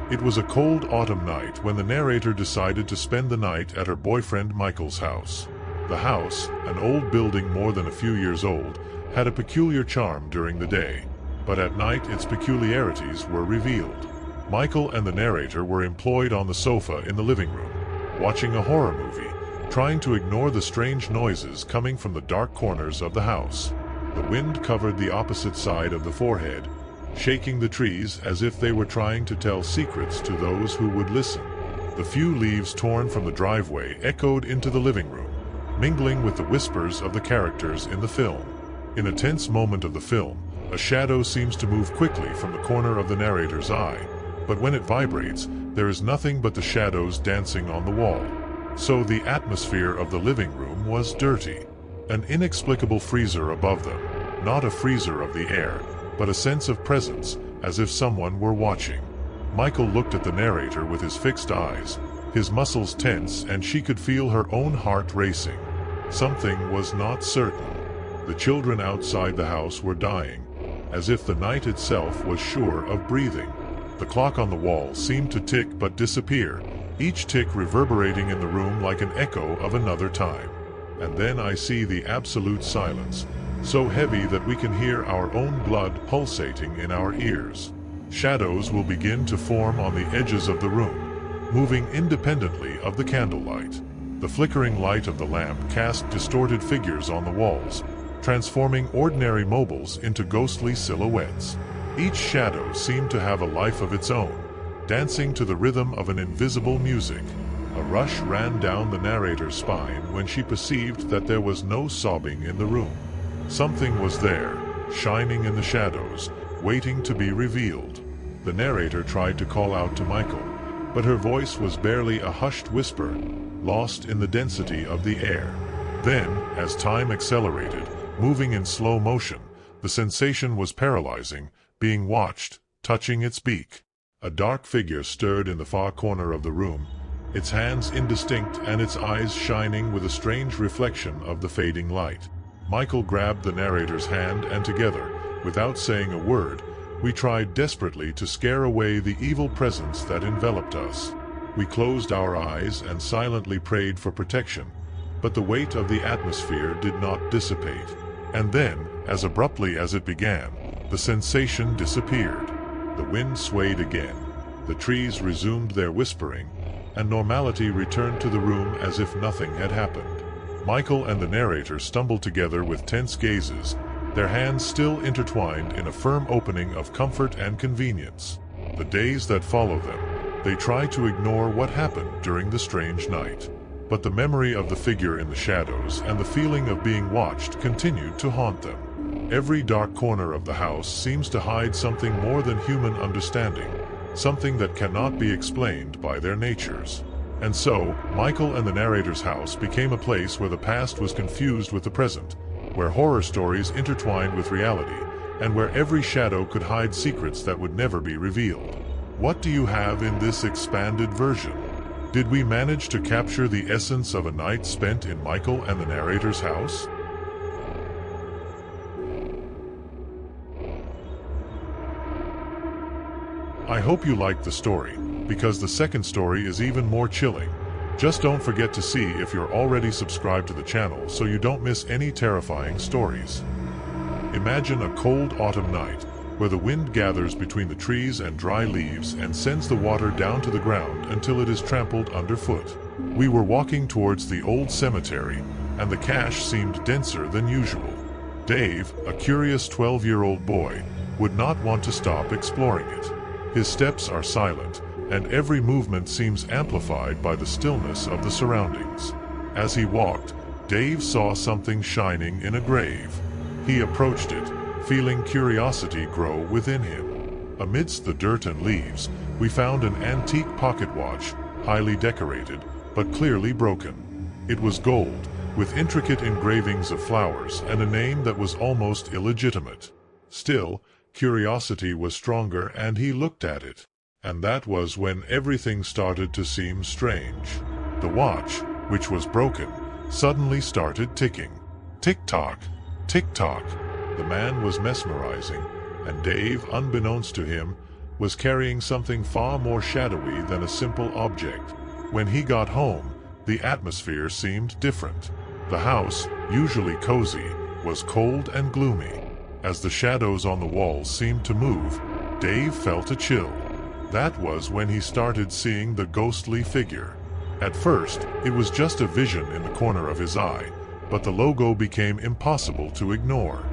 It was a cold autumn night when the narrator decided to spend the night at her boyfriend Michael's house. The house, an old building more than a few years old, had a peculiar charm during the day, but at night its peculiarities were revealed. Michael and the narrator were employed on the sofa in the living room, watching a horror movie, trying to ignore the strange noises coming from the dark corners of the house. The wind covered the opposite side of the forehead, shaking the trees as if they were trying to tell secrets to those who would listen. The few leaves torn from the driveway echoed into the living room, mingling with the whispers of the characters in the film. In a tense moment of the film, a shadow seems to move quickly from the corner of the narrator's eye, but when it vibrates, there is nothing but the shadows dancing on the wall. So the atmosphere of the living room was dirty. An inexplicable freezer above them, not a freezer of the air, but a sense of presence, as if someone were watching. Michael looked at the narrator with his fixed eyes, his muscles tense, and she could feel her own heart racing. Something was not certain. The children outside the house were dying, as if the night itself was sure of breathing. The clock on the wall seemed to tick but disappear, each tick reverberating in the room like an echo of another time. And then I see the absolute silence, so heavy that we can hear our own blood pulsating in our ears. Shadows will begin to form on the edges of the room, moving independently of the candlelight. The flickering light of the lamp cast distorted figures on the walls, transforming ordinary mobiles into ghostly silhouettes. Each shadow seemed to have a life of its own, dancing to the rhythm of an invisible music. A rush ran down the narrator's spine when she perceived that there was no sobbing in the room. Something was there, shining in the shadows, waiting to be revealed. The narrator tried to call out to Michael, but her voice was barely a hushed whisper, lost in the density of the air. Then, as time accelerated, moving in slow motion, the sensation was paralyzing, being watched, touching its beak. A dark figure stirred in the far corner of the room, its hands indistinct and its eyes shining with a strange reflection of the fading light. Michael grabbed the narrator's hand, and together, without saying a word, we tried desperately to scare away the evil presence that enveloped us. We closed our eyes and silently prayed for protection, but the weight of the atmosphere did not dissipate. And then, as abruptly as it began, the sensation disappeared. The wind swayed again, the trees resumed their whispering, and normality returned to the room as if nothing had happened. Michael and the narrator stumbled together with tense gazes, their hands still intertwined in a firm opening of comfort and convenience. The days that follow them, they try to ignore what happened during the strange night. But the memory of the figure in the shadows and the feeling of being watched continued to haunt them. Every dark corner of the house seems to hide something more than human understanding, something that cannot be explained by their natures. And so, Michael and the narrator's house became a place where the past was confused with the present, where horror stories intertwined with reality, and where every shadow could hide secrets that would never be revealed. What do you have in this expanded version? Did we manage to capture the essence of a night spent in Michael and the narrator's house? I hope you liked the story, because the second story is even more chilling. Just don't forget to see if you're already subscribed to the channel so you don't miss any terrifying stories. Imagine a cold autumn night, where the wind gathers between the trees and dry leaves and sends the water down to the ground until it is trampled underfoot. We were walking towards the old cemetery, and the cache seemed denser than usual. Dave, a curious 12-year-old boy, would not want to stop exploring it. His steps are silent, and every movement seems amplified by the stillness of the surroundings. As he walked, Dave saw something shining in a grave. He approached it, feeling curiosity grow within him. Amidst the dirt and leaves, we found an antique pocket watch, highly decorated, but clearly broken. It was gold, with intricate engravings of flowers and a name that was almost illegitimate. Still, curiosity was stronger, and he looked at it. And that was when everything started to seem strange. The watch, which was broken, suddenly started ticking. Tick-tock, tick-tock. The man was mesmerizing, and Dave, unbeknownst to him, was carrying something far more shadowy than a simple object. When he got home, the atmosphere seemed different. The house, usually cozy, was cold and gloomy. As the shadows on the walls seemed to move, Dave felt a chill. That was when he started seeing the ghostly figure. At first, it was just a vision in the corner of his eye, but the logo became impossible to ignore.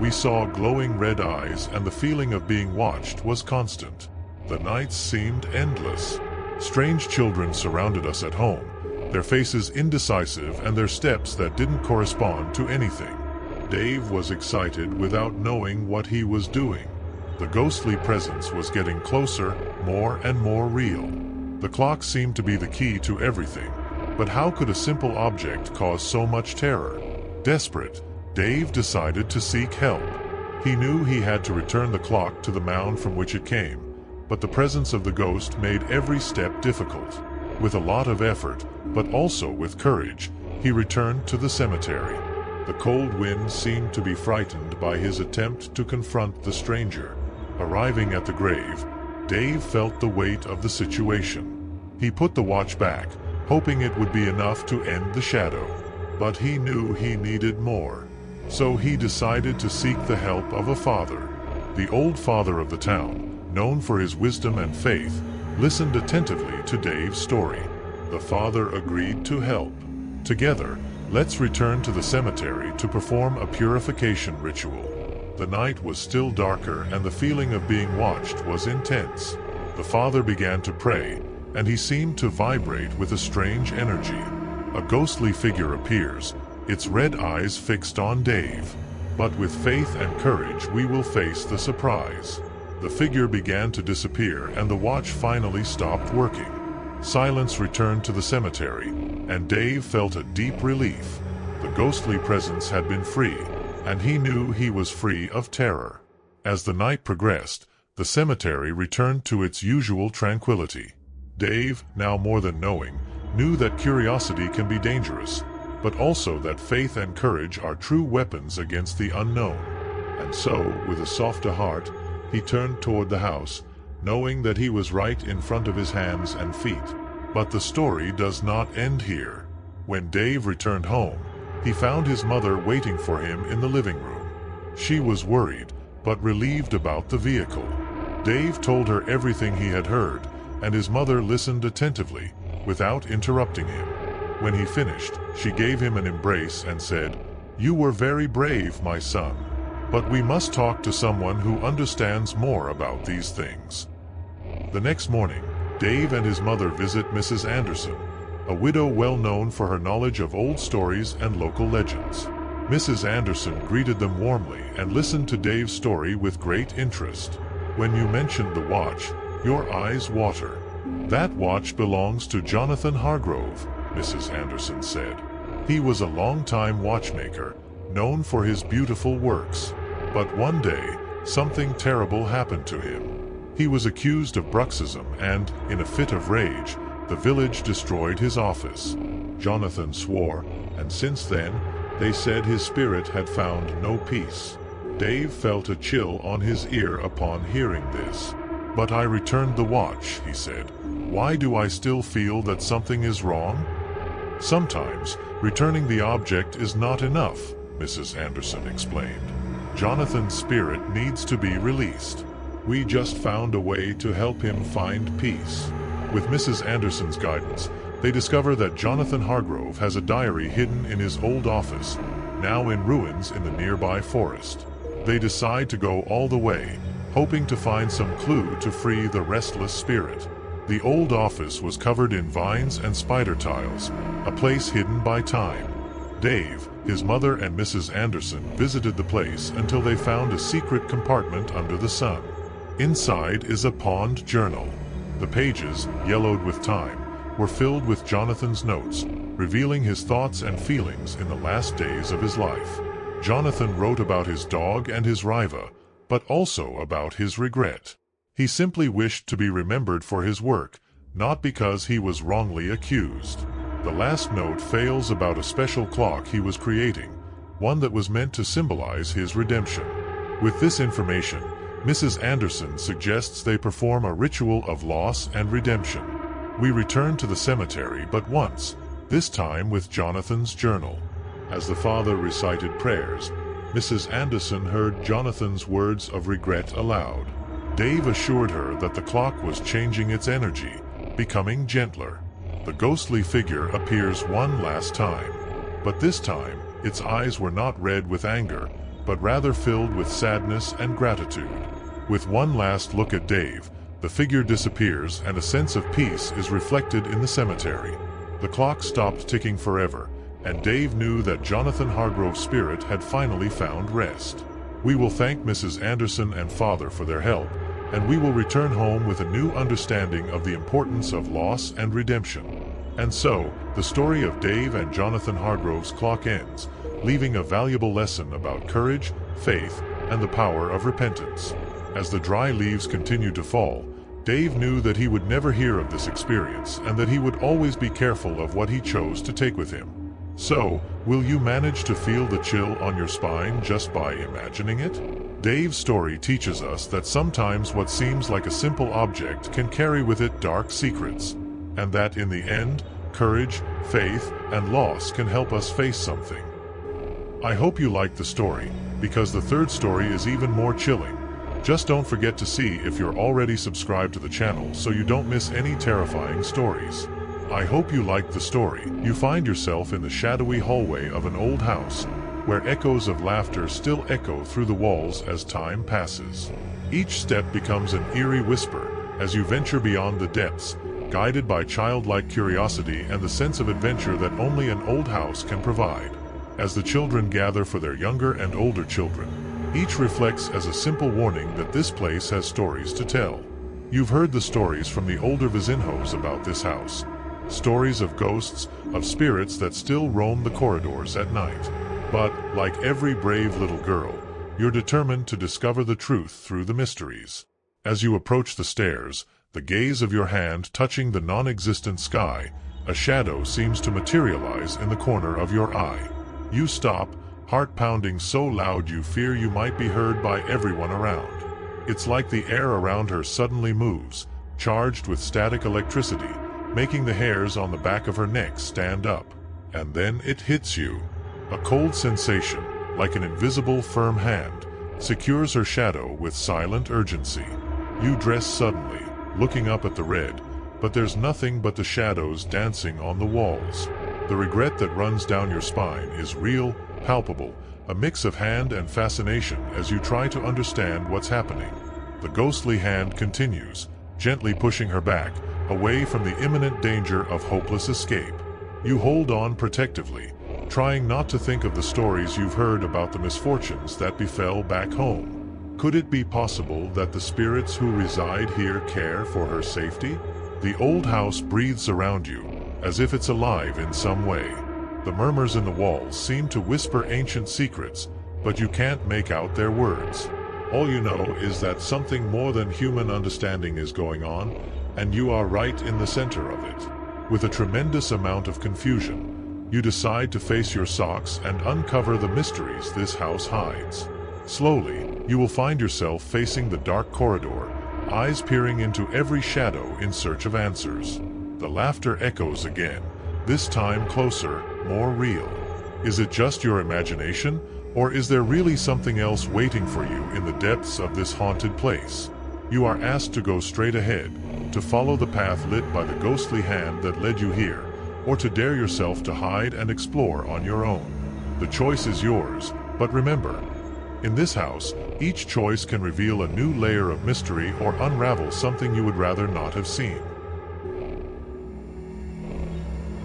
We saw glowing red eyes, and the feeling of being watched was constant. The nights seemed endless. Strange children surrounded us at home, their faces indecisive and their steps that didn't correspond to anything. Dave was excited without knowing what he was doing. The ghostly presence was getting closer, more and more real. The clock seemed to be the key to everything, but how could a simple object cause so much terror? Desperate, Dave decided to seek help. He knew he had to return the clock to the mound from which it came, but the presence of the ghost made every step difficult. With a lot of effort, but also with courage, he returned to the cemetery. The cold wind seemed to be frightened by his attempt to confront the stranger. Arriving at the grave, Dave felt the weight of the situation. He put the watch back, hoping it would be enough to end the shadow. But he knew he needed more. So he decided to seek the help of a father. The old father of the town, known for his wisdom and faith, listened attentively to Dave's story. The father agreed to help. Together, let's return to the cemetery to perform a purification ritual. The night was still darker and the feeling of being watched was intense. The father began to pray, and he seemed to vibrate with a strange energy. A ghostly figure appears, its red eyes fixed on Dave. But with faith and courage we will face the surprise. The figure began to disappear and the watch finally stopped working. Silence returned to the cemetery, and Dave felt a deep relief. The ghostly presence had been free, and he knew he was free of terror. As the night progressed, the cemetery returned to its usual tranquility. Dave, now more than knowing, knew that curiosity can be dangerous, but also that faith and courage are true weapons against the unknown. And so, with a softer heart, he turned toward the house, knowing that he was right in front of his hands and feet. But the story does not end here. When Dave returned home, he found his mother waiting for him in the living room. She was worried, but relieved about the vehicle. Dave told her everything he had heard, and his mother listened attentively, without interrupting him. When he finished, she gave him an embrace and said, "You were very brave, my son. But we must talk to someone who understands more about these things." The next morning, Dave and his mother visit Mrs. Anderson, a widow well known for her knowledge of old stories and local legends. Mrs. Anderson greeted them warmly and listened to Dave's story with great interest. "When you mentioned the watch, your eyes water. That watch belongs to Jonathan Hargrove," Mrs. Anderson said. "He was a long-time watchmaker, known for his beautiful works. But one day, something terrible happened to him. He was accused of bruxism and, in a fit of rage, the village destroyed his office. Jonathan swore, and since then, they said his spirit had found no peace." Dave felt a chill on his ear upon hearing this. "But I returned the watch," he said. "Why do I still feel that something is wrong?" "Sometimes, returning the object is not enough," Mrs. Anderson explained. "Jonathan's spirit needs to be released. We just found a way to help him find peace." With Mrs. Anderson's guidance, they discover that Jonathan Hargrove has a diary hidden in his old office, now in ruins in the nearby forest. They decide to go all the way, hoping to find some clue to free the restless spirit. The old office was covered in vines and spider tiles, a place hidden by time. Dave, his mother and Mrs. Anderson visited the place until they found a secret compartment under the sun. Inside is a pawned journal. The pages, yellowed with time, were filled with Jonathan's notes, revealing his thoughts and feelings in the last days of his life. Jonathan wrote about his dog and his Riva, but also about his regret. He simply wished to be remembered for his work, not because he was wrongly accused. The last note fails about a special clock he was creating, one that was meant to symbolize his redemption. With this information, Mrs. Anderson suggests they perform a ritual of loss and redemption. We return to the cemetery but once, this time with Jonathan's journal. As the father recited prayers, Mrs. Anderson heard Jonathan's words of regret aloud. Dave assured her that the clock was changing its energy, becoming gentler. The ghostly figure appears one last time, but this time, its eyes were not red with anger, but rather filled with sadness and gratitude. With one last look at Dave, the figure disappears and a sense of peace is reflected in the cemetery. The clock stopped ticking forever, and Dave knew that Jonathan Hargrove's spirit had finally found rest. We will thank Mrs. Anderson and Father for their help, and we will return home with a new understanding of the importance of loss and redemption. And so, the story of Dave and Jonathan Hargrove's clock ends, leaving a valuable lesson about courage, faith, and the power of repentance. As the dry leaves continued to fall, Dave knew that he would never hear of this experience and that he would always be careful of what he chose to take with him. So, will you manage to feel the chill on your spine just by imagining it? Dave's story teaches us that sometimes what seems like a simple object can carry with it dark secrets, and that in the end, courage, faith, and loss can help us face something. I hope you liked the story, because the third story is even more chilling. Just don't forget to see if you're already subscribed to the channel so you don't miss any terrifying stories. I hope you liked the story. You find yourself in the shadowy hallway of an old house, where echoes of laughter still echo through the walls as time passes. Each step becomes an eerie whisper as you venture beyond the depths, guided by childlike curiosity and the sense of adventure that only an old house can provide. As the children gather for their younger and older children, each reflects as a simple warning that this place has stories to tell. You've heard the stories from the older Vizinhos about this house. Stories of ghosts, of spirits that still roam the corridors at night. But, like every brave little girl, you're determined to discover the truth through the mysteries. As you approach the stairs, the gaze of your hand touching the non-existent sky, a shadow seems to materialize in the corner of your eye. You stop, heart pounding so loud you fear you might be heard by everyone around. It's like the air around her suddenly moves, charged with static electricity, making the hairs on the back of her neck stand up. And then it hits you. A cold sensation, like an invisible firm hand, secures her shadow with silent urgency. You dress suddenly, looking up at the red, but there's nothing but the shadows dancing on the walls. The regret that runs down your spine is real, palpable, a mix of hand and fascination as you try to understand what's happening. The ghostly hand continues, gently pushing her back, away from the imminent danger of hopeless escape. You hold on protectively, trying not to think of the stories you've heard about the misfortunes that befell back home. Could it be possible that the spirits who reside here care for her safety? The old house breathes around you, as if it's alive in some way. The murmurs in the walls seem to whisper ancient secrets, but you can't make out their words. All you know is that something more than human understanding is going on, and you are right in the center of it. With a tremendous amount of confusion, you decide to face your socks and uncover the mysteries this house hides. Slowly, you will find yourself facing the dark corridor, eyes peering into every shadow in search of answers. The laughter echoes again, this time closer, more real. Is it just your imagination, or is there really something else waiting for you in the depths of this haunted place? You are asked to go straight ahead, to follow the path lit by the ghostly hand that led you here, or to dare yourself to hide and explore on your own. The choice is yours, but remember, in this house, each choice can reveal a new layer of mystery or unravel something you would rather not have seen.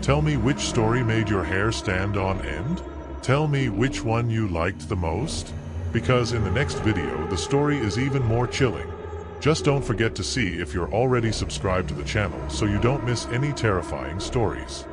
Tell me which story made your hair stand on end? Tell me which one you liked the most? Because in the next video, the story is even more chilling. Just don't forget to see if you're already subscribed to the channel so you don't miss any terrifying stories.